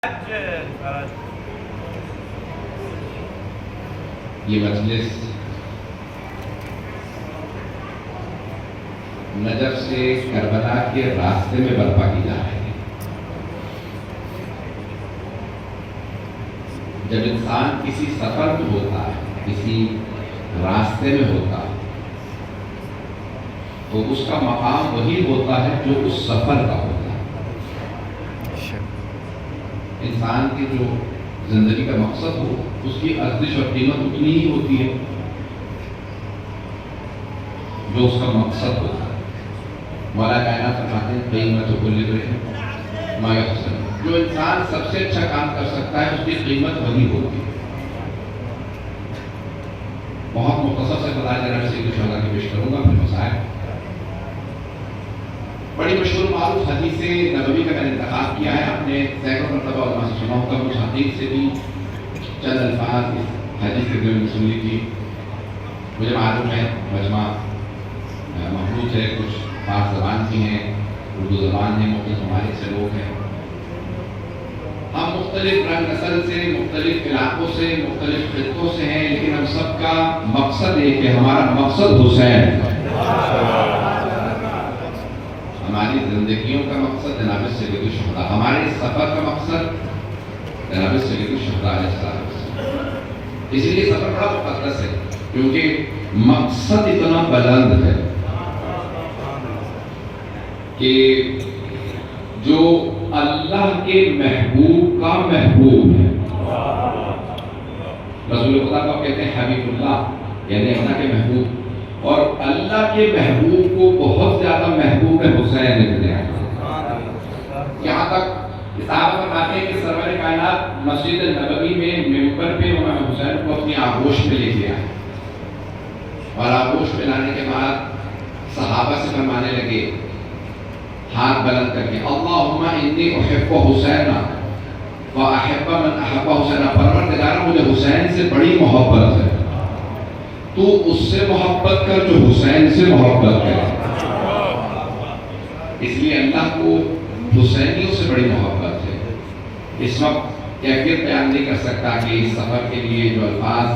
یہ مجلس نجف سے کربلا کے راستے میں برپا کی جا رہی ہے۔ جب انسان کسی سفر میں ہوتا ہے، کسی راستے میں ہوتا ہے، تو اس کا مقام وہی ہوتا ہے جو اس سفر کا ہوتا ہے۔ انسان کی جو زندگی کا مقصد ہو، اس کی ارزش اور قیمت اتنی ہی ہوتی ہے جو اس کا مقصد ہوتا ہے۔ مولا کائنات فرماتے ہیں قیمت کل امرئ ما یحسن، جو انسان سب سے اچھا کام کر سکتا ہے اس کی قیمت وہی ہوتی ہے۔ بہت مختصر سے بتایا جناب سید الشہداء کی پیش کروں گا اپنے مسائل۔ بڑی مشہور معروف حدیث نبوی کا میں نے انتخاب کیا ہے، آپ نے سینکڑوں مرتبہ علماء سے سنا ہوگا، کچھ حدیث سے بھی چند الفاظ اس حدیث کے ذریعے سن لیجیے۔ مجھے معلوم ہے مجمع محفوظ ہے، کچھ پاک زبان کی ہیں، اردو زبان ہے، مختلف ممالک سے لوگ ہیں۔ ہم مختلف رنگ نسل سے، مختلف علاقوں سے، مختلف خطوں سے ہیں، لیکن ہم سب کا مقصد ایک ہے، ہمارا مقصد حسین۔ ہماری زندگیوں کا مقصد جناب سید الشہداء، ہمارے سفر کا مقصد جناب سید الشہداء علیہ السلام۔ اس لیے سفر بڑا مقدس ہے، کیونکہ مقصد اتنا بلند ہے کہ جو اللہ کے محبوب کا محبوب ہے۔ رسول خدا کو کہتے ہیں حبیب اللہ، یعنی اللہ کے محبوب، اور اللہ کے محبوب کو بہت زیادہ محبوب ہے حسین ابن علی۔ یہاں تک کتاب فرماتے ہیں کہ سرور کائنات مسجد نبوی میں ممبر پہ امام حسین کو اپنی آغوش میں لے کے آئے، اور آغوش میں لانے کے بعد صحابہ سے فرمانے لگے ہاتھ بلند کر کے، اللہم انی احب حسین واحب من احب حسین، پروردگارا مجھے حسین سے بڑی محبت ہے، تو اس سے محبت کر جو حسین سے محبت کرے۔ اس لیے اللہ کو حسینیوں سے بڑی محبت ہے۔ اس وقت کیفیت بیان نہیں کر سکتا کہ اس سفر کے لیے جو الفاظ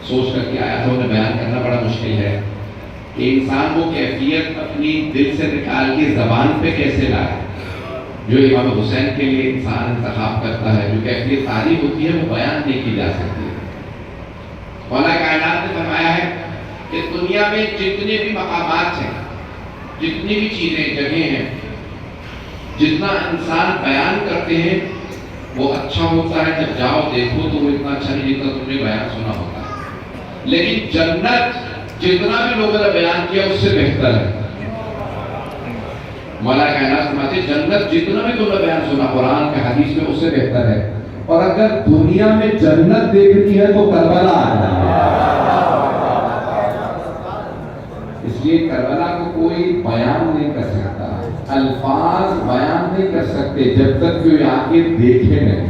سوچ کر کے آیا تھا انہیں بیان کرنا بڑا مشکل ہے کہ انسان وہ کیفیت اپنی دل سے نکال کے زبان پہ کیسے لائے جو امام حسین کے لیے انسان انتخاب کرتا ہے۔ جو کیفیت تعریف ہوتی ہے وہ بیان نہیں کی جا سکتی۔ مولا کائنات نے فرمایا ہے کہ دنیا میں جتنے بھی مقامات ہیں، جتنی بھی چیزیں، جگہیں ہیں، جتنا انسان بیان کرتے ہیں وہ اچھا ہوتا ہے، جب جاؤ دیکھو تو وہ اتنا اچھا نہیں جتنا تم نے بیان سنا ہوتا ہے۔ لیکن جنت جتنا بھی لوگوں نے بیان کیا اس سے بہتر ہے۔ مولا کائنات فرماتے ہیں جنت جتنا بھی تم نے بیان سنا قرآن کا حدیث میں اس سے بہتر ہے، اور اگر دنیا میں جنت دیکھنی ہے تو کربلا آ جائے۔ اس لیے کربلا کو کوئی بیان نہیں کر سکتا، الفاظ بیان نہیں کر سکتے جب تک کوئی آگے دیکھے نہیں۔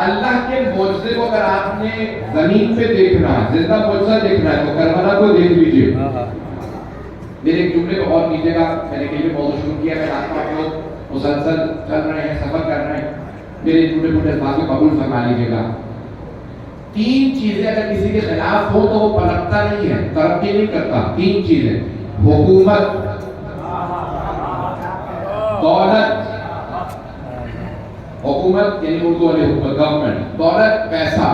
اللہ کے معجزے کو اگر آپ نے زمین پہ دیکھنا ہے، زندہ معجزہ دیکھنا ہے، تو کربلا کو دیکھ لیجیے۔ میرے ایک جملے کو غور کیجیے گا، میں نے کئی موضوع شروع کیا ہے، رات کو آپ لوگ مسلسل چل رہے ہیں، سفر کر رہے ہیں، میرے ٹوٹے پھوٹے الفاظ کو قبول فرما لیجیے گا۔ تین چیزیں اگر کسی کے خلاف ہو تو وہ پلٹتا نہیں ہے، ترقی نہیں کرتا۔ تین چیزیں: حکومت، دولت، حکومت یعنی اردو والی حکومت، گورنمنٹ، دولت، پیسہ،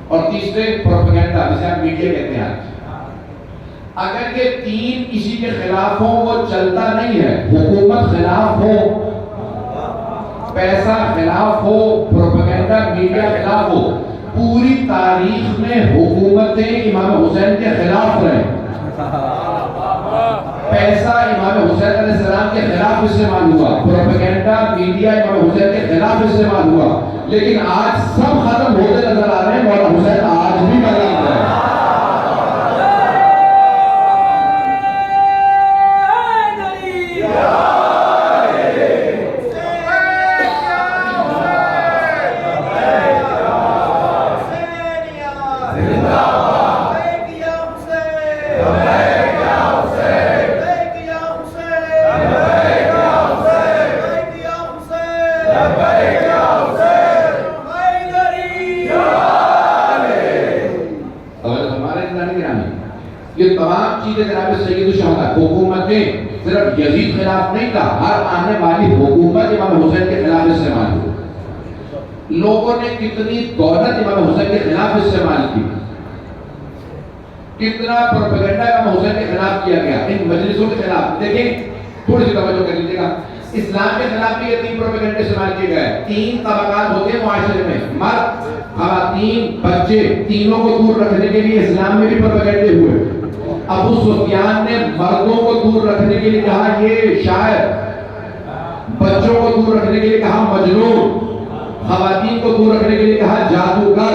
اور تیسرے پروپیگنڈا، جسے آپ میڈیا کہتے ہیں۔ اگر یہ تین کسی کے خلاف ہو وہ چلتا نہیں ہے۔ حکومت خلاف ہو، پیسہ خلاف ہو، پروپیگنڈا میڈیا خلاف ہو، پوری تاریخ میں حکومتیں امام حسین کے خلاف رہے، پیسہ امام حسین علیہ السلام کے خلاف استعمال ہوا، پروپیگنڈا میڈیا امام حسین کے خلاف استعمال ہوا، لیکن آج سب ختم ہوتے نظر آ رہے ہیں، مولا حسین آج بھی موجود ہے۔ یہ تمام چیزیں جناب سید الشہداء حکومتیں صرف یزید خلاف نہیں تھا، ہر آنے والی حکومت امام حسین کے خلاف استعمال ہوئی. لوگوں نے کتنی دولت امام حسین کے خلاف استعمال کی، کتنا پروپیگنڈا امام حسین کے خلاف کیا گیا ان مجلسوں کے خلاف. دیکھیں تھوڑی سی توجہ کر لیجیے گا، اسلام کے خلاف بھی یہ 3 پروپیگنڈے استعمال کیے گئے. 3 طبقات ہوتے ہیں معاشرے میں، مرد، خواتین، بچے، تینوں کو دور رکھنے کے لیے اسلام میں بھی پروپیگنڈے ہوئے. ابو سفیان نے مردوں کو دور رکھنے کے لیے کہا یہ شاعر، بچوں کو دور رکھنے کے لیے کہا مجنون، خواتین کو دور رکھنے کے لیے کہا جادوگر.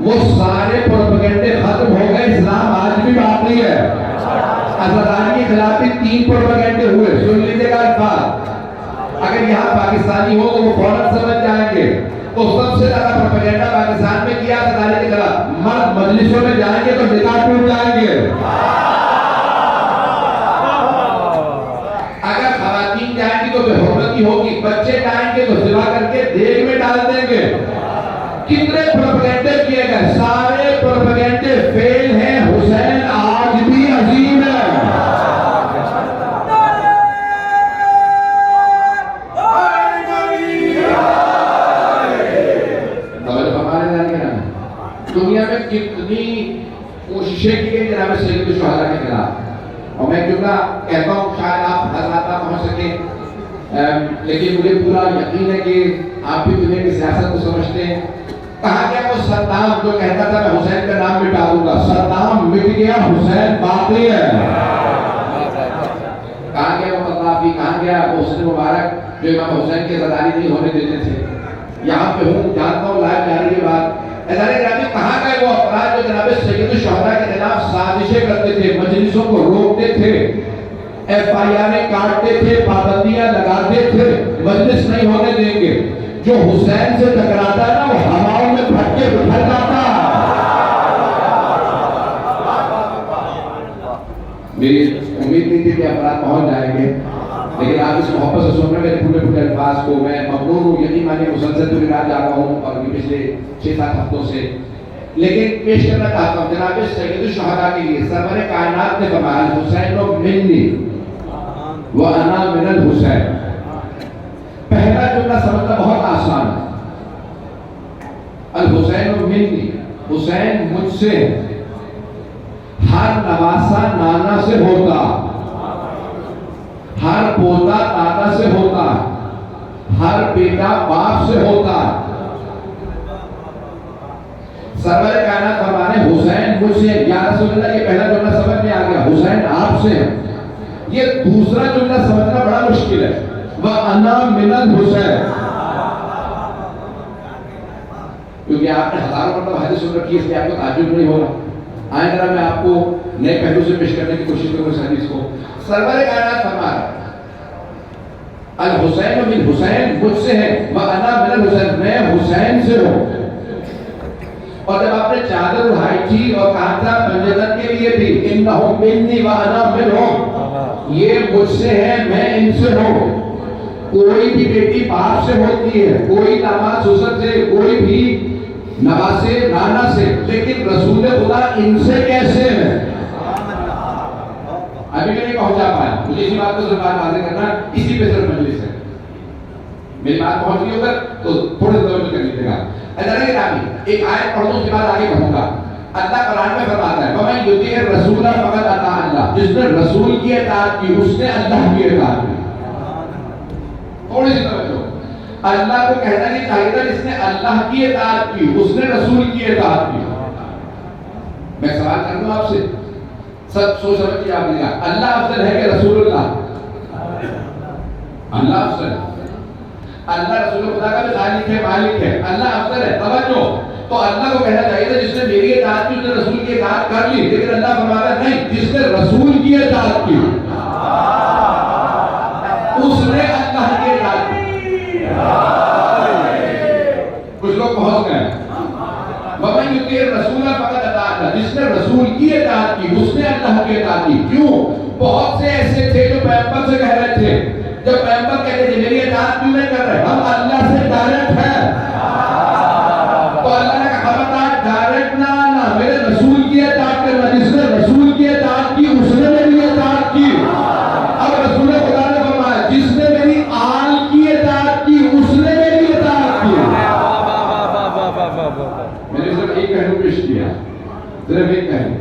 وہ سارے پروپیگنڈے ختم ہو گئے، اسلام آج بھی باقی ہے. آزادی کے خلاف بھی 3 پروپیگنڈے ہوئے. سن لیجیے گا الفاظ، اگر یہاں پاکستانی ہو تو وہ فوراً سمجھ جائیں گے. تو سب سے زیادہ پروپیگنڈا پاکستان میں کیا آزادی کے خلاف. مرد مجلسوں میں جائیں گے تو نکاح ٹوٹ جائیں گے، اگر خواتین جائیں گی تو بے حرمتی ہوگی، بچے جائیں گے تو زنا کر کے دیگ میں ڈال دیں گے. کتنے پروپیگنڈے کیے گئے، سارے پروپیگنڈے فیل ہیں. حسین آج بھی عظیم ہے. دنیا میں کتنی کوششیں کی گئی جناب سید الشہداء کے خلاف، اور میں کیوں نہ کہتا ہوں شاید آپ حضرات نہ پہنچ سکیں، لیکن مجھے پورا یقین ہے کہ آپ بھی دنیا کی سیاست کو سمجھتے ہیں. کہا گیا وہ صدام جو کہتا تھا میں حسین کا نام مٹا دوں گا، صدام مٹ گیا، حسین باقی ہے. کہا گیا وہ قذافی، کہا گیا وہ حسن مبارک جو امام حسین کے زداری نہیں ہونے دیتے تھے. یہاں پہ ہوں، جانتا ہوں لائیو جاری کے بعد کہاں گئے وہ افراد جو جناب سید الشہداء کے خلاف سازشیں کرتے تھے، مجلسوں کو روکتے تھے، FIR کاٹتے تھے، پابندیاں لگاتے تھے، مجلس نہیں ہونے دیں گے. جو حسین سے ٹکراتا ہے نا وہ ہواؤں میں پھٹ کے بچھڑ جاتا. میری امید نہیں تھی کہ افراد پہنچ جائیں گے، لیکن آپ اس محبت سے سن رہے میرے پھولے پھولے الفاظ کو. میں ممنون ہوں، یقین مانیے مسلسل تو رات جا رہا ہوں اور پچھلے 6-7 ہفتوں سے، لیکن پیش کرنا چاہتا ہوں جناب سید الشہداء کے لیے سرور کائنات نے فرمایا الحسین منی وانا من الحسین. پہلا جملہ سمجھنا بہت آسان ہے، الحسین منی، حسین مجھ سے. ہر نواسا نانا سے ہوتا، ہر پوتا دادا سے ہوتا، ہر بیٹا باپ سے ہوتا. سرور کائنات فرمانے حسین مجھ سے. یا رسول اللہ یہ پہلا جملہ سمجھ میں آ گیا، حسین آپ سے. یہ دوسرا جملہ سمجھنا بڑا مشکل ہے، وَأَنَا مِنَ الْحُسَيْنِ. کیونکہ آپ نے ہزاروں مرتبہ حدیث سن رکھی ہے، اس لیے آپ کو تعجب نہیں ہو رہا. آئیں ذرا میں آپ کو نئے پہلو سے پیش کرنے کی کوشش کروں اس حدیث کو. سرور کائنات فرما رہا ہے الحسین من حسین مجھ سے ہے، وَأَنَا مِنَ الْحُسَيْنِ میں حسین سے ہوں. اور جب آپ نے چادر اڑائی تھی اور کہا تھا پنجتن کے لیے بھی اِنَّهُمْ مِنِّي وَأَنَا مِنْهُمْ، یہ مجھ سے ہے میں ان سے ہوں. کوئی بھی بیٹی باپ سے ہوتی ہے، کوئی داماد سسر سے، کوئی بھی نواسے نانا سے، لیکن رسول خدا ان سے کیسے ہے؟ ابھی میں نہیں پہنچا پایا. مجھے اسی بات کو صرف واضح کرنا، اسی پہ صرف مجلس ہے. میری بات پہنچ گئی ہوگا تو تھوڑے سے توجہ کر لیجیے گا. ایک آیت پڑھ دوں اس کے بعد آگے بڑھوں گا. اللہ قرآن میں فرماتا ہے وَمَن يُطِعِ الرَّسُولَ فَقَدْ أَطَاعَ اللَّهَ، جس نے رسول کی اطاعت کی اس نے اللہ کی اطاعت کی. تھوڑی سی توجہ، اللہ کو کہنا نہیں چاہیے تھا جس نے اللہ کی اطاعت کی اس نے رسول کی اطاعت کی. میں سوال کر دوں آپ سے، سب سوچ سمجھ کے جواب دیجیے گا. اللہ افضل ہے کہ رسول اللہ؟ اللہ افضل ہے. اللہ رسول خدا کا بھی خالق ہے، مالک ہے. اللہ افضل ہے. توجہ، تو اللہ کو کہنا چاہیے تھا جس نے میری اطاعت کی اس نے رسول کی اطاعت کر لی، لیکن اللہ فرماتا ہے نہیں، جس نے رسول کی اطاعت کی اس نے اللہ کی اطاعت کی. کچھ لوگ پہنچ گئے. وَمَن يُطِعِ الرَّسُولَ فَقَدْ أَطَاعَ اللَّهَ، جس نے رسول کی اطاعت کی اس نے اللہ کی اطاعت کی. کیوں؟ بہت سے ایسے تھے جو پیغمبر سے کہہ رہے تھے جب پیغمبر کہتے تھے میری اطاعت کیوں نہیں کر رہے؟ ہم اللہ سے ڈائریکٹ ہیں، تو اللہ نے کہا خبردار ڈائریکٹ نہ آنا، میرے رسول کی اطاعت کرنا، جس نے رسول کی اطاعت کی اس نے میری اطاعت کی۔ اب رسول خدا نے فرمایا جس نے میری آل کی اطاعت کی اس نے میری اطاعت کی۔ میں نے صرف ایک پہلو پیش کیا، صرف ایک پہلو،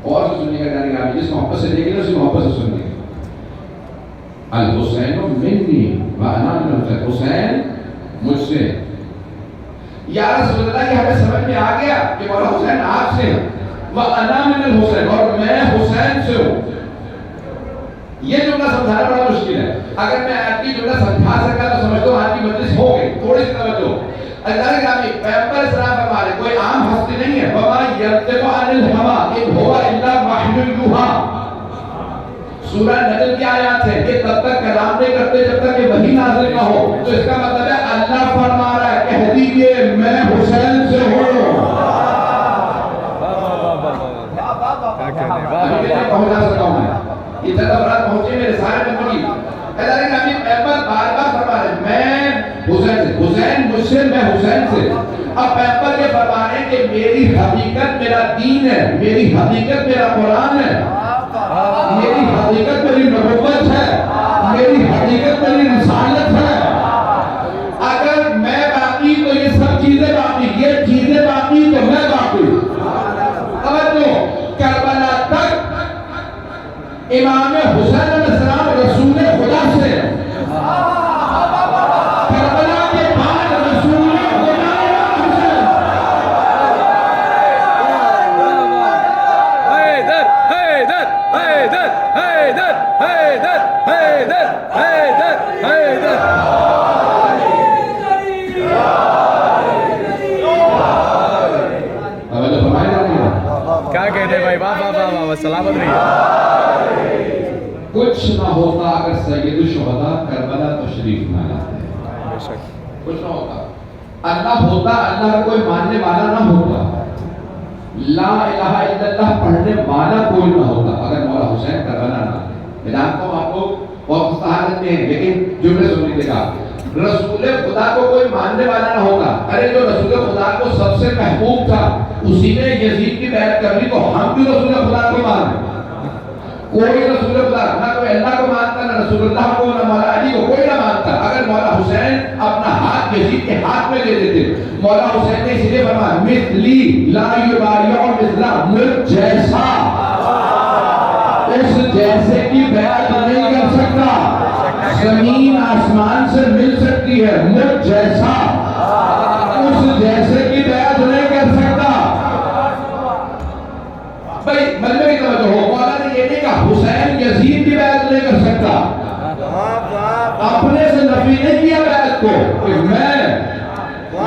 اور سے سننے کا جانے گا، جس محبت سے دیکھیں اسی محبت سے سننے گا۔ الحسین منی وانا من الحسین، حسین مجھ سے۔ یا رسول اللہ یہ ہمیں سمجھ میں آ گیا کہ مولا حسین آپ سے ہیں، وانا من الحسین، اور میں حسین سے ہوں۔ یہ جملہ سمجھانا بڑا مشکل ہے، اگر میں آپ کی جملہ سمجھا سکا تو سمجھتا ہوں آپ کی مجلس ہو گئی۔ تھوڑی سی توجہ، اللہ کے نام پیغمبر اسلام فرما رہے کوئی عام ہستی نہیں ہے، وما ينطق عن الهوى ان هو الا وحی یوحی۔ سورہ نجم کی آیات ہے، یہ تب تک کلام نہیں کرتے جب تک کہ وحی نازل نہ ہو، تو اس کا مطلب ہے اللہ فرما رہا ہے کہہ دیجئے میں حسین سے ہوں۔ ابھی میں پہنچا سکتا ہوں، میں اتنا افراد پہنچے میرے سارے بندوں کی۔ اللہ کے نبی پیغمبر بار بار فرما رہے میں حسین سے، حسین مجھ سے، میں حسین سے۔ اب پیغمبر یہ فرما رہے ہیں کہ میری حقیقت میرا دین ہے، میری حقیقت میرا قرآن ہے، میری حقیقت میری نبوت ہے، میری حقیقت میری رسالت ہے۔ اگر میں باقی تو یہ سب چیزیں باقی، یہ چیزیں باقی تو میں باقی۔ توجہ، کربلا تک امام حسین علیہ السلام رسول خدا سے، کربلا کے بعد رسول خدا حسین۔ حیدر حیدر حیدر حیدر حیدر حیدر حیدر حیدر۔ کیا کہتے ہیں بھائی؟ واہ واہ واہ واہ، سلامت رہیے۔ کچھ نہ ہوتا اگر سید الشہداء کربلا تشریف نہ لاتے، کچھ نہ ہوتا۔ اللہ ہوتا، اللہ کا کوئی ماننے والا نہ ہوتا، لا الہ الا اللہ پڑھنے والا کوئی نہ ہوتا اگر مولا حسین کربلا نہ آتے۔ میں جانتا ہوں آپ کو بہت مستحالت میں ہیں، لیکن جملے سن لیجیے گا۔ رسول خدا کو کوئی ماننے والا نہ ہوگا، ارے جو رسول خدا کو سب سے محبوب تھا اسی نے یزید کی بیعت کر لی، تو ہم بھی رسول خدا کو مانیں۔ کوئی رسول خدا نہ کوئی اللہ کو مانتا، نہ رسول اللہ کو، نہ مولا علی کو، کوئی نہ مانتا۔ اگر مولا حسین اپنا ہاتھ یزید کے ہاتھ میں دے دیتے، مولا حسین نے اس لیے فرمایا مثلی لا یبایع مثلا، مجھ جیسا اس جیسے کی بیعت نہیں کر سکتا۔ زمین آسمان سے مل سکتی ہے، مجھ جیسا اس جیسے کی بیعت نہیں کر سکتا۔ بھائی مطلب کی توجہ ہو، مولا نے یہ نہیں کہا حسین یزید کی بیعت نہیں کر سکتا، اپنے سے نفی نہیں کیا بیعت کو کہ میں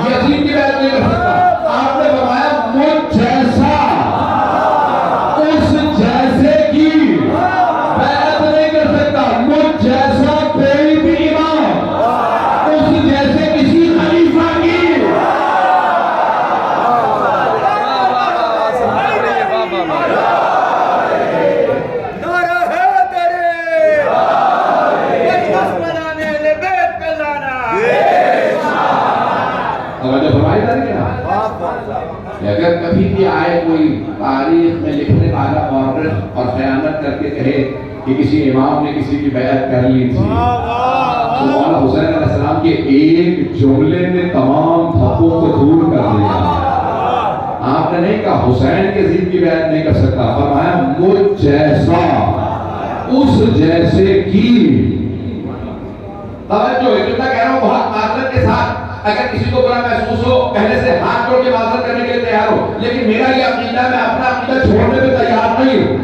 یزید کی بیعت نہیں کر سکتا۔ آپ نے فرمایا مجھ جیسا اس جیسے کی بیعت نہیں کر سکتا، مجھ جیسا کوئی بھی امام اس جیسے کسی خلیفہ کی۔ اگر کبھی بھی آئے کوئی تاریخ میں لکھنے والا اور خیانت کر کے کہے کہ کسی امام نے کسی کی بیعت کر لی تھی، تو مولا حسین علیہ السلام کے ایک جملے نے تمام دھپوں کو دور کر دیا۔ آپ نے نہیں کہا حسین کے ضد کی بیعت نہیں کر سکتا، فرمایا مجھ جیسا اس جیسے کی۔ توجہ، یہ جملہ کہہ رہا ہوں بہت معذرت کے ساتھ، اگر کسی کو برا محسوس ہو پہلے سے ہاتھ جوڑ کے معذرت کرنے کے لیے تیار ہو، لیکن میرا یہ عقیدہ، میں اپنا عقیدہ چھوڑنے پہ تیار نہیں ہوں۔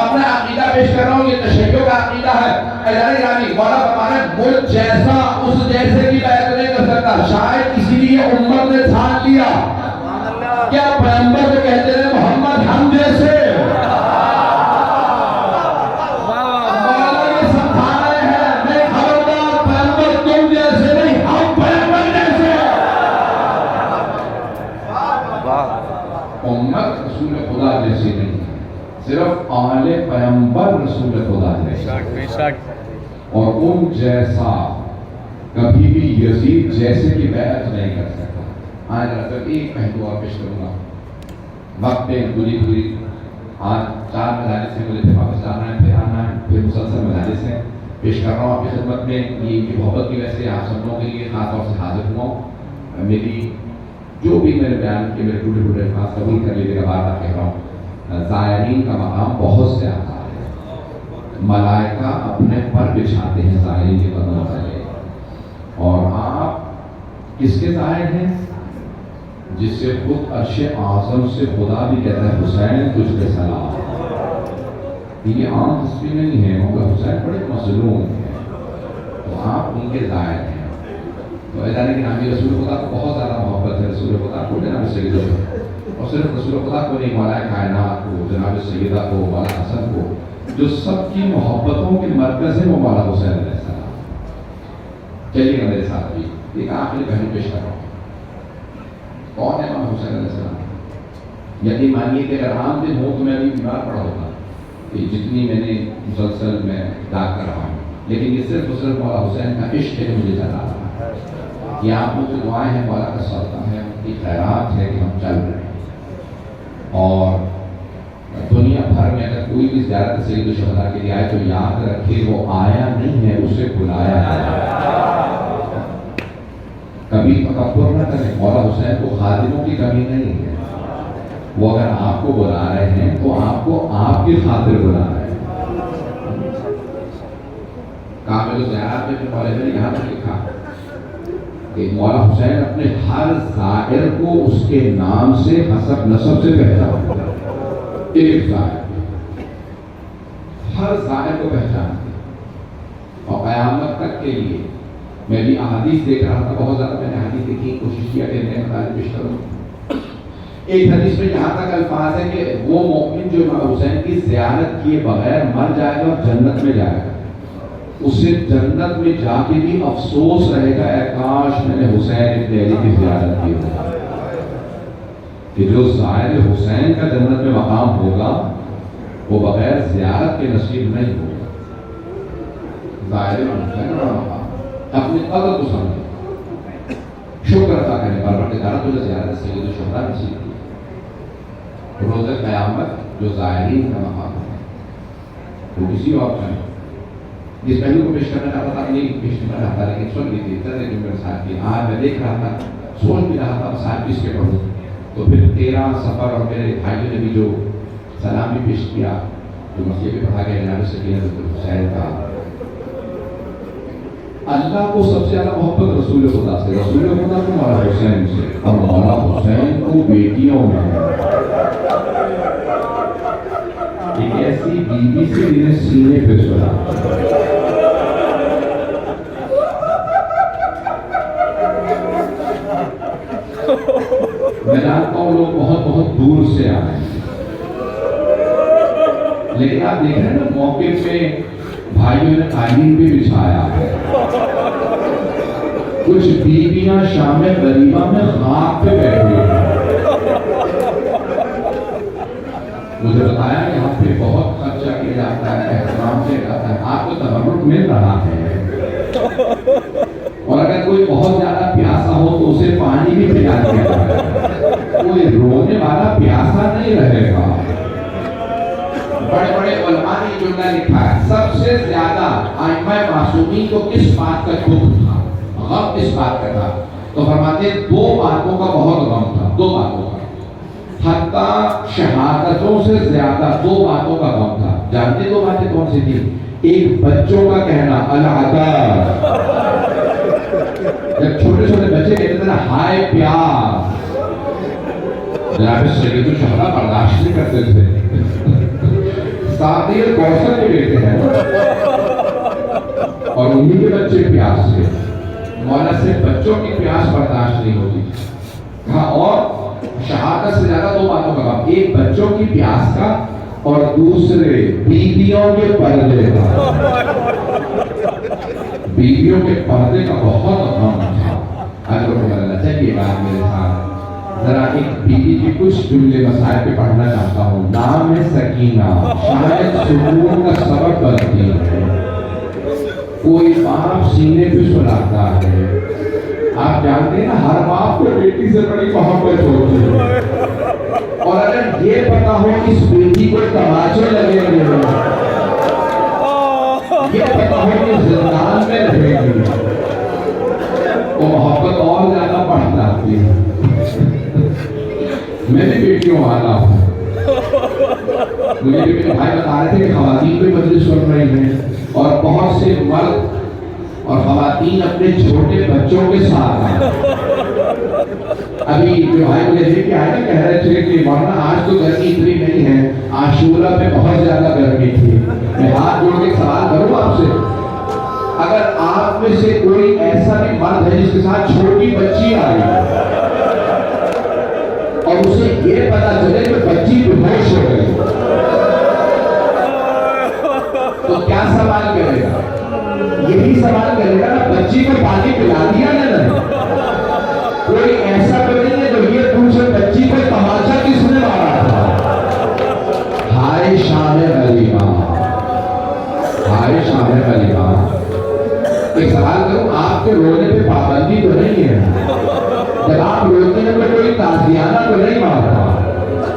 اپنا عقیدہ پیش کر رہا ہوں، یہ تشیع کا عقیدہ ہے۔ اعلان گرامی، مولا فرمانا مجھ جیسا اس جیسے کی بیعت نہیں کر سکتا۔ شاید اسی لیے امت نے ٹھان لیا، کیا پیغمبر کو کہتے ہیں محمد ہم جیسے، امت رسول خدا جیسی نہیں، صرف آل پیغمبر رسول خدا جیسی۔ اور ان جیسا کبھی بھی یزید جیسے کی بیعت نہیں کر سکتا. آج رات ایک پہلو آپ پیش کروں گا. وقت پہ پوری آج 4 مجالس سے مجھے پھر واپس جانا ہے، پھر آنا ہے، پھر مسلسل مجالس ہیں. پیش کر رہا ہوں آپ کی خدمت میں. یہ محبت کی وجہ سے آپ سب لوگوں کے لیے خاص طور سے حاضر ہوا ہوں. میری جو بھی میرے بیان کے میرے ٹوٹے الفاظ قبول کر لیجیے گا. بار بار کہہ رہا ہوں، زائرین کا مقام بہت زیادہ ہے. ملائکہ اپنے پر بچھاتے ہیں زائرین کے قدموں تلے. اور آپ کس کے زائر ہیں؟ جس سے خود عرش اعظم سے خدا بھی کہتا ہے حسین تجھ پہ سلام. یہ عام تصویر نہیں ہے، مولا حسین بڑے مظلوم ہیں، تو آپ ان کے زائر ہیں. تو ایسا نہیں کہ نامی رسول خدا کو بہت زیادہ محبت ہے. رسول خدا کو جناب سیدہ کو، اور صرف رسول خدا کو نہیں، مولا کائنات کو، جناب سیدہ کو، مولا حسن کو، جو سب کی محبتوں کے مرکز ہے وہ مولا حسین علیہ السلام. چلیے گا میرے ساتھ بھی ایک آخری پہلو پیش کر رہا ہوں. کون ہے مولا حسین علیہ السلام؟ یقین مانیے کہ اگر عام دن ہو تو میں ابھی بیمار پڑا ہوتا کہ جتنی میں نے مسلسل میں ڈاک کر رہا ہوں. لیکن یہ صرف مولا حسین کا عشق ہے مجھے چلا رہا ہے. یہ آپ لوگ جو دعائیں ہیں مولا کا صدقہ ہے، ان کی خیرات ہے کہ ہم چل رہے ہیں. اور دنیا بھر میں اگر کوئی بھی زیارت سید الشہداء کے لیے آئے تو یاد رکھے وہ آیا نہیں ہے، اسے بلایا ہے. کبھی تکبر نہ کریں. مولا حسین کو خادموں کی کمی نہیں ہے. وہ اگر آپ کو بلا رہے ہیں تو آپ کو آپ کی خاطر بلا رہے ہیں. کامل زیارت میں مولا نے یہاں تک لکھا کہ مولا حسین اپنے ہر زائر کو اس کے نام سے حسب نسب سے پہچانتے ہیں. ایک زائر ہر زائر کو پہچانتے ہیں. اور قیامت تک کے لیے میں بھی احادیث دیکھ رہا تھا، بہت زیادہ میں نے احادیث دیکھی، کوشش کیا کہ میں مطالعہ پیش کروں. ایک حدیث میں یہاں تک الفاظ ہے کہ وہ مومن جو امام حسین کی زیارت کیے بغیر مر جائے گا اور جنت میں جائے گا، اسے جنت میں جا کے بھی افسوس رہے گا اے کاش میں نے حسین ابن علی کی زیارت کی ہوتی. کہ جو زائر حسین کا جنت میں مقام ہوگا وہ بغیر زیارت کے نصیب نہیں ہوگا. زائر حسین کا مقام اپنی قدر کو سمجھے، شکر ادا کریں پروردگار تجھے زیارت سید الشہداء نصیب کی. روز قیامت جو زائرین کا مقام ہے وہ کسی اور کا نہیں. جس پہلو کو پیش کرنا چاہتا تھا نہیں پیش نہیں کرنا چاہتا، لیکن سن لیجیے جو میرے ساتھ کی. آج میں دیکھ رہا تھا، سوچ بھی رہا تھا ساتھ کس کے پڑھوں. تو پھر 13 سفر اور میرے بھائیوں نے بھی جو سلام بھی پیش کیا، جو مسجد پہ پڑھا گیا جناب سکینہ حسین کا. اللہ کو سب سے زیادہ محبت رسول خدا سے، رسول خدا کو مولا حسین سے، اور مولا حسین کو بیٹیوں میں. ایک ایسی بیوی سے جنہیں سینے پہ سنا. میں جانتا ہوں لوگ بہت بہت دور سے آئے ہیں، لیکن آپ دیکھ رہے ہیں نا موقع پہ بھائیوں نے قالین بھی بچھایا ہے. کچھ بیویاں شام غریبہ میں خاک پہ بیٹھی ہیں. مجھے بتایا کہ یہاں پہ بہت خرچہ کیا جاتا ہے، احترام کیا جاتا ہے، آپ کو تبرک مل رہا ہے. اور اگر کوئی بہت زیادہ پیاسا ہو تو اسے پانی بھی پلا دیا جاتا ہے. کوئی رونے والا پیاسا نہیں رہے گا. بڑے بڑے علماء نے جملہ لکھا ہے، سب سے زیادہ ائمہ معصومین کو کس بات کا دکھ تھا، غم کس بات کا تھا؟ تو فرماتے ہیں 2 باتوں کا بہت غم تھا. 2 باتوں کا، حتیٰ شہادتوں سے زیادہ 2 باتوں کا غم تھا. جانتے 2 باتیں کون سی تھی؟ ایک بچوں کا کہنا العذاب، جب چھوٹے چھوٹے بچے کہتے تھے نا ہائے پیار، جناب سید الشہداء برداشت نہیں کرتے تھے. ساتھی کوثر کے بیٹے ہیں اور انہی کے بچے پیاس سے. مولا سے بچوں کی پیاس برداشت نہیں ہوتی. کہا اور شہادت سے زیادہ 2 باتوں کا غم، ایک بچوں کی پیاس کا اور دوسرے بیویوں کے پردے کا. بیویوں کے پردے کا بہت غم تھا. چلیے بات میرے ساتھ ذرا ایک بیوی کی کچھ جملے مسائل پہ پڑھنا چاہتا ہوں. نام ہے سکینہ، شاید سکون کا سبب بنتی ہے. کوئی باپ سینے پہ سلاتا ہے. آپ جانتے ہیں نا ہر باپ کو بیٹی سے بڑی محبت ہوتی ہے. اور اگر یہ پتا ہو کہ اس بیٹی کو تماچے لگے ہوئے ہیں, یہ پتا ہو کہ زندان میں رہے گی, تو محبت اور زیادہ بڑھ جاتی ہے. میں بھی بیٹیوں والا ہوں. مجھے بھی میرے بھائی بتا رہے تھے کہ خواتین بھی مجلس سن رہی ہیں اور بہت سے مرد اور خواتین اپنے چھوٹے بچوں کے ساتھ ہیں. ابھی جو بھائی مجھے لے کے آئے نا کہہ رہے تھے کہ مولانا آج تو گرمی اتنی نہیں ہے, عاشورہ میں بہت زیادہ گرمی تھی. میں ہاتھ جوڑ کے سوال کروں آپ سے, اگر آپ میں سے کوئی ایسا بھی مرد ہے جس کے ساتھ چھوٹی بچی آئی اور اسے یہ پتا چلے کہ بچی بے ہوش ہو گئی, تو کیا سوال کرے گا؟ یہی سوال کرے گا نا, بچی کو پانی پلا دیا نا. کوئی ایسا تو نہیں ہے جو یہ پوچھے بچی کو تماچا کس نے مارا تھا. ہائے شام غلیبہ, ہائے شام غلیبہ. ایک سوال کروں, آپ کے رونے پہ پابندی تو نہیں ہے؟ جب آپ روتے ہیں تو کوئی تازیانہ تو نہیں مارتا.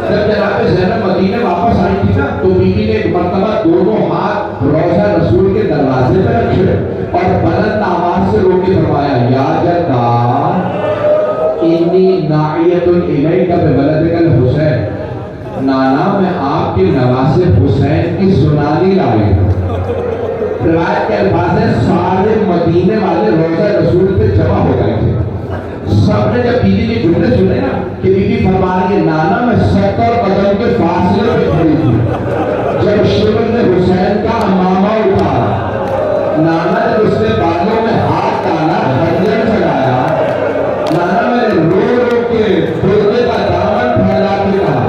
جب جناب زینب مدینے واپس آئی تھی نا, تو بیوی نے ایک مرتبہ دونوں ہاتھ روضہ رسول کے دروازے پہ رکھے اور بلند آواز سے رو کے فرمایا, یا جدہ انی ناعیت الیک بولدک الحسین, نانا میں آپ کے نواسے حسین کی سنانی لائی ہوں. روایت کے الفاظ ہیں, سارے مدینے والے روضہ رسول پہ جمع ہو گئے تھے. سب نے جب بیوی کے جملے سنے نا کہ بیوی فرما رہی ہے, نانا میں 70 قدم کے فاصلے پہ کھڑی تھی جب شیخ نے حسین کا امامہ اٹھایا. نانا جب اس نے بالوں میں ہاتھ ڈالا, خنجر چلایا, نانا میں نے رو رو کے برقعے کا دامن پھیلا کے کہا,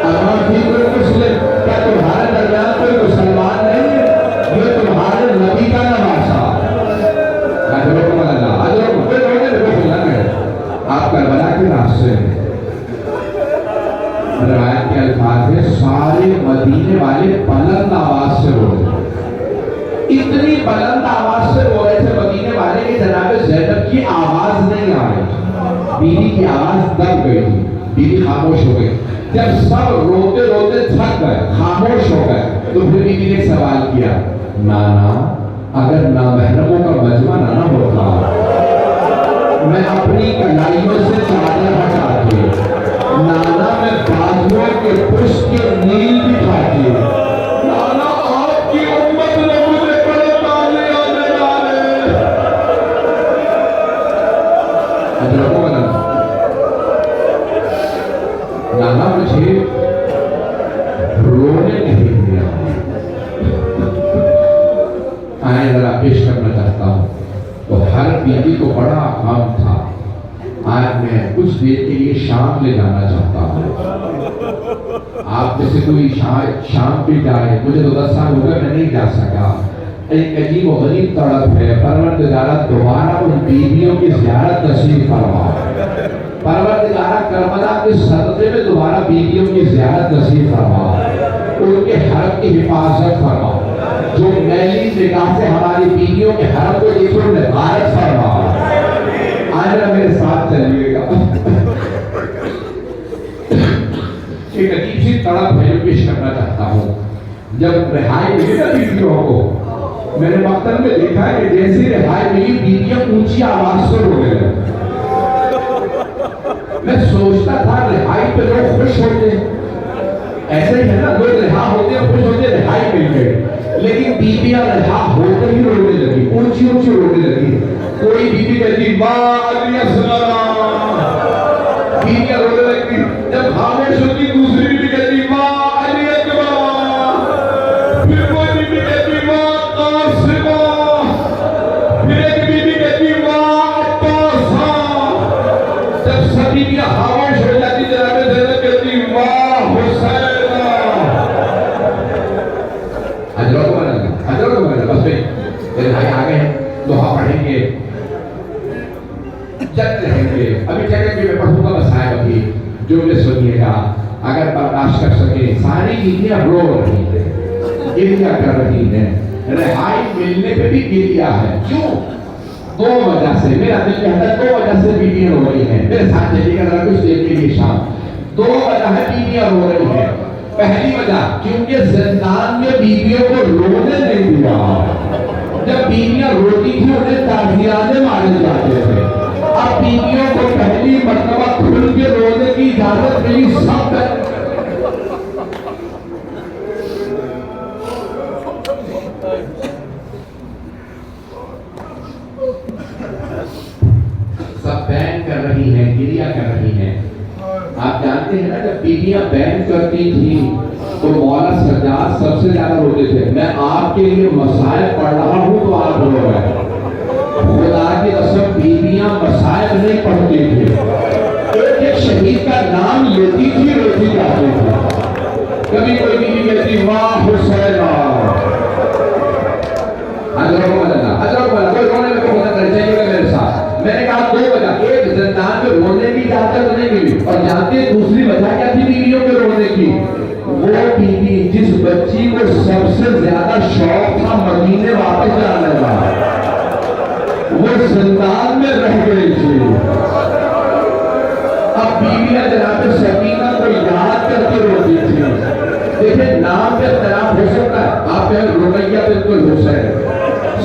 اما بھی کوئی مسلم, کیا تمہارے درمیان کوئی مسلمان نہیں ہے؟ یہ تمہارے نبی کا نواسہ. آپ کربلا کے راستے میں. روایت کے الفاظ ہے, سارے مدینے والے بلند آواز سے رو رہے تھے. اتنی بلند آواز سے رو رہے تھے مدینے والے کہ جناب زینب کی آواز نہیں آ رہی تھی. بیوی کی آواز دب گئی تھی, بیوی خاموش ہو گئی. جب سب روتے روتے تھک گئے, خاموش ہو گئے, تو پھر بیوی نے ایک سوال کیا, نانا اگر نامحرموں کا مجمع نہ ہوتا, میں اپنی کلائیوں سے چادر ہٹاتی, نانا میں بازوؤں کے پشت کے نیل بٹھاتی. نانا آپ کی امت نے مجھے بڑے تانے آنے ڈالے. نانا مجھے رونے نہیں دیا. آئیں ذرا پیش کرنا چاہتا ہوں. تو ہر بیوی کو بڑا کام تھا. آج میں کچھ دیر کے لیے شام لے جانا چاہتا ہوں. آپ میں سے کوئی شام پہ جائے, مجھے تو 10 سال ہو گئے میں نہیں جا سکا. ایک عجیب و غریب تڑپ ہے. پروردگارہ دوبارہ ان بیویوں کی زیارت نصیب فرما. پروردگارہ کربلا کے صدقے میں دوبارہ بیویوں کی زیارت نصیب فرما. ان کے حرم کی حفاظت فرما. جو میلی نگاہ سے ہماری بیویوں کے حرم کو دیکھو انہیں غارت فرما. آئینا میرے ساتھ چلیے گا. ایک عجیب سی تڑپ ہے جو پیش کرنا چاہتا ہوں. جب رہائی ملی نا بیویوں کو, میں نے مقتل میں دیکھا ہے کہ جیسے رہائی ملی بیویاں اونچی آواز سے رونے لگے. میں سوچتا تھا رہائی پہ لوگ خوش ہوتے ہیں, ایسے ہی ہے نا, لوگ رہا ہوتے ہیں خوش ہوتے ہیں رہائی مل گئے. لیکن بیویاں رہا ہوتے ہی رونے لگی, اونچی اونچی رونے لگی. کوئی بیوی کہتی ماں علی السلام, بیویاں رونے لگتی. جب خاموش ہوتی دوسری بیوی کہتی ماں علی اکبر, پھر کوئی بیوی کہتی ماں قاسمہ, پھر ایک بیوی کہتی ماں عباسہ. جب سب بیویاں خاموش ہو جاتی جناب زینب کہتی ماں حسینہ. حضرت کو بنا بس بھائی میرے بھائی آگے ہیں, دعا پڑھیں گے, جب رہیں گے. ابھی چلیں گے, میں پڑھوں گا مسائل ابھی جو مجھے سنیے گا, اگر برداشت کر سکے. ساری بیویاں رو رہی ہیں, گریہ کر رہی ہیں. رہائی ملنے پہ بھی گریا ہے. کیوں؟ دو وجہ سے. میرا دل کہتا ہے دو وجہ سے بیویاں رو رہی ہیں. میرے ساتھ چلیے گا ذرا کچھ دیر کے لیے شام. دو وجہ ہے بیویاں رو رہی ہیں. پہلی وجہ کیونکہ زندان میں بیویوں کو رونے نہیں دیا. جب بیویاں روتی تھی انہیں تعزیرانے مارے جاتے تھے. اب بیویوں کو پہلی مرتبہ کھل کے رونے کی اجازت ملی. سب بین کر رہی ہیں, گریا کر رہی ہیں. آپ جانتے ہیں نا جب بیویاں بین کرتی تھی تو مولا سجاد سب سے زیادہ روتے تھے. میں آپ کے لیے مسائل پڑھ رہا ہوں تو آپ رو رہے ہیں. خدا کی قسم بیویاں مسائل نہیں پڑھتی تھی. ایک شہید کا نام لیتی تھی روتی جاتی تھی. کبھی کوئی بیوی کہتی واہ حسین کوئی رونے میں کوئی ہونا چاہیے گا میرے ساتھ. میں نے کہا دو وجہ. ایک زندان میں رونے کی اجازت نہیں ملی. اور جانتے ہیں دوسری وجہ کیا تھی بیویوں کے رونے کی؟ وہ بیوی جس بچی کو سب سے زیادہ شوق تھا مدینے واپس جانے کا وہ زندان میں رہ گئی تھی. اب بیویاں جناب سکینہ کو یاد کر کے روتی تھی. دیکھیں نام پہ اختلاف ہو سکتا ہے. آپ کہیں رقیہ بنت الحسین,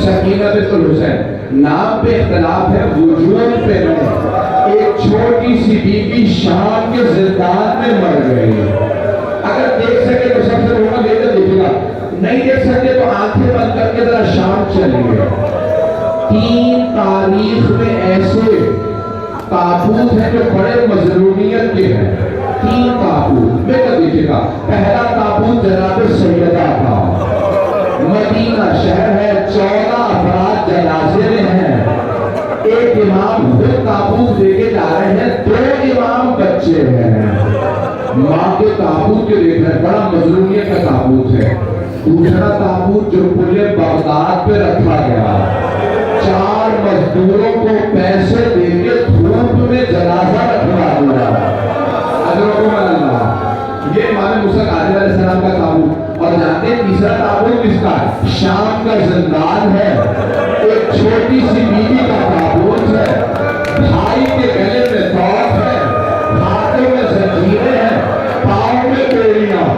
سکینہ بنت الحسین, نام پہ اختلاف ہے, وجود پہ نہیں. ایک چھوٹی سی بیوی شام کے زندان میں مر گئی. اگر دیکھ سکے تو سب سے رونا لے کر دیکھے گا. نہیں دیکھ سکتے تو آنکھیں بند کر کے ذرا شام چلیے. 3 تاریخ میں ایسے تابوت ہیں جو بڑے مظلومیت کے ہیں. 3 تابوت لے کر دیکھے گا. پہلا تابوت جناب سیدہ کا, مدینہ شہر ہے, 14 افراد جنازے میں ہیں. ایک امام خود تابوت لے کے جا رہے ہیں, 2 امام بچے ہیں. ماں کے تابوت کے دیکھ رہے ہیں, بڑا مظلومیت کا تابوت ہے. دوسرا تابوت جو پورے بغداد پہ رکھا گیا, 4 مزدوروں کو پیسے دے کے دھوپ میں جنازہ رکھوا دیا. اجرکم اللہ. یہ امام موسیٰ کاظم علیہ السلام کا تابوت. اور جانتے ہیں تیسرا تابوت کس کا ہے؟ شام کا زندان ہے. ایک چھوٹی سی بیوی کا تابوت ہے. بھائی کے گلے میں توق ہے, ہاتھوں میں زنجیریں ہیں, پاؤں میں بیڑیاں,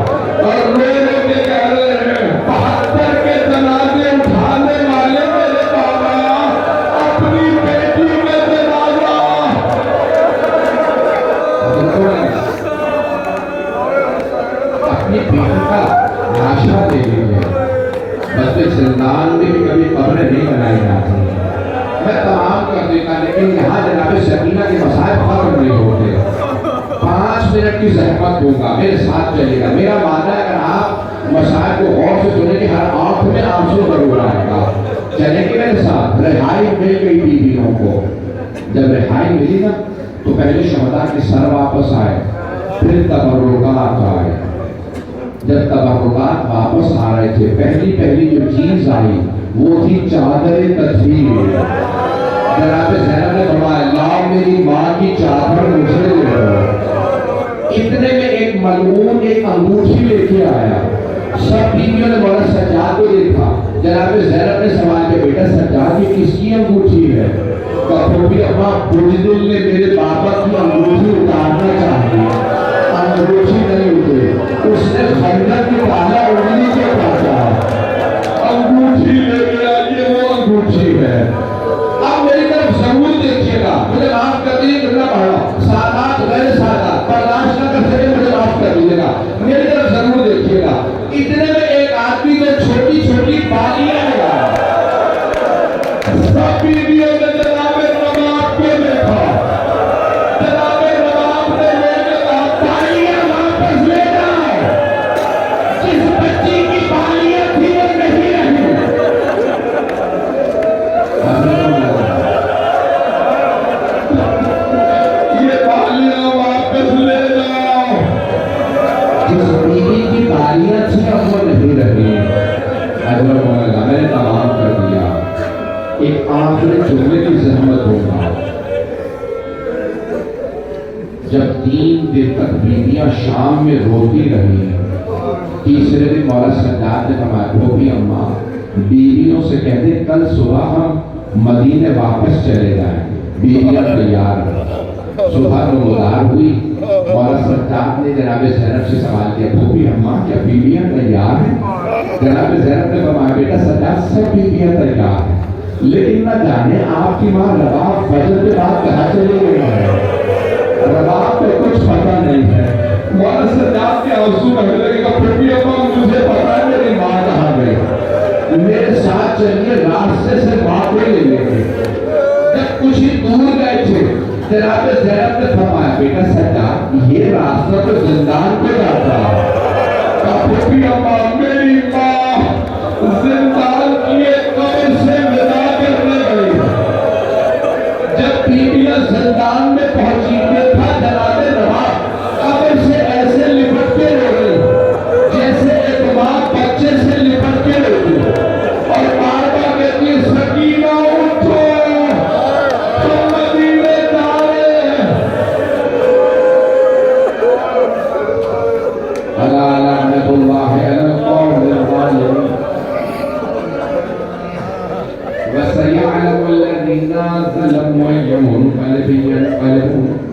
اور رو رو کے کہہ رہے ہیں 72 کے جنازے اٹھانے والے میرے بابا, اپنی بیٹی میں جنازہ. اپنی بیٹی کا لاشا دے لیجیے. بس زندان میں بھی کبھی قبریں نہیں بنائی جاتی. میں تمام کر دیتا, لیکن یہاں جناب سکینہ کے مسائل ختم نہیں ہوتے. 5 منٹ کی زحمت دوں گا, میرے ساتھ چلے گا. میرا ماننا ہے اگر آپ مسائل کو غور سے سنیں گے ہر آنکھ میں آنسو ضرور آئے گا. چلیں گے میرے ساتھ. رہائی مل گئی بیویوں کو. جب رہائی ملی نا تو پہلے شہداء کے سر واپس آئے, پھر تبرکات آئے. جب تبرکات واپس آ رہے تھے, پہلی جو چیز آئی وہ تھی چادر تطہیر. جناب زینب نے فرمایا لاؤ میری ماں کی چادر مجھے دے دو. اتنے میں ایک ملعون ایک انگوٹھی لے کے آیا. سب بیویوں نے مولا سجاد کو دیکھا. جناب زینب نے سوال کیا بیٹا سجاد یہ کس کی انگوٹھی ہے؟ کہا بھی اما بجدل نے میرے بابا کی انگوٹھی اتارنا چاہی. انگوٹھی نہیں اترے, اس نے خنجر کی پالا انگلی سے کاٹا. انگوٹھی لے کے آئیے, وہ انگوٹھی ہے. اب میری طرف ضرور دیکھیے گا. مجھے معاف کر دیجیے کتنا پڑھا, سادات غیر سادات برداشت نہ کر سکے مجھے معاف کر دیجیے گا. میری طرف ضرور دیکھیے گا. اتنے میں ایک آدمی نے چھوٹی چھوٹی بالیاں لگا. سب بیویوں نے جناب رباب کو دیکھا. جناب رباب نے لے کے کہا بالیاں واپس لے جاؤ. جس بچی کی بالیاں تھی وہ نہیں رہی. یہ بالیاں واپس لے جاؤ. جس بیوی کی بالیاں تھی اب وہ نہیں رہی. میں نے تمام کر دیا. ایک آخری جملے کی زحمت ہوگا. جب 3 دن تک بیویاں شام میں روتی رہی, تیسرے دن مولا سجاد نے فرمایا وہ بھی اماں بیویوں سے کہتے کل صبح ہم مدینے واپس چلے جائیں. بیویاں تیار صبح تو مدار ہوئی. مولا سجاد نے جناب زینب سے سوال کیا پھوپھی اماں کیا بیویاں تیار ہیں؟ جناب زینب نے فرمایا بیٹا سجاد سب بیویاں تیار ہیں لیکن نہ جانے آپ کی ماں رباب فجر کے بعد کہاں چلے گئے ہیں. رباب پہ کچھ پتہ نہیں ہے. مولا سجاد کے آنسو بہنے لگے گا پھوپھی اماں مجھے پتا ہے میری ماں کہاں گئی. میرے ساتھ چلیے راستے سے واپس لے لیں گے. جب کچھ ہی دور گئے تھے جناب زینب نے فرمایا بیٹا سجاد یہ راستہ تو زندان کو جاتا ہے. پھوپھی اماں میری ماں زندان کی ایک قبر سے ودا کرنے گئی. جب بیویاں زندان میں پہنچی دیکھا جناب رباب قبر سے ایسے لپٹ کے رو گئی جیسے ایک ماں بچے سے لپٹ کے روتی اور بار بار کہتی سکینہ اٹھو تم مدینے جائے. الا لعنت اللہ علی القوم الظالمین وسيعلم الذين ظلموا أي منقلب ينقلبون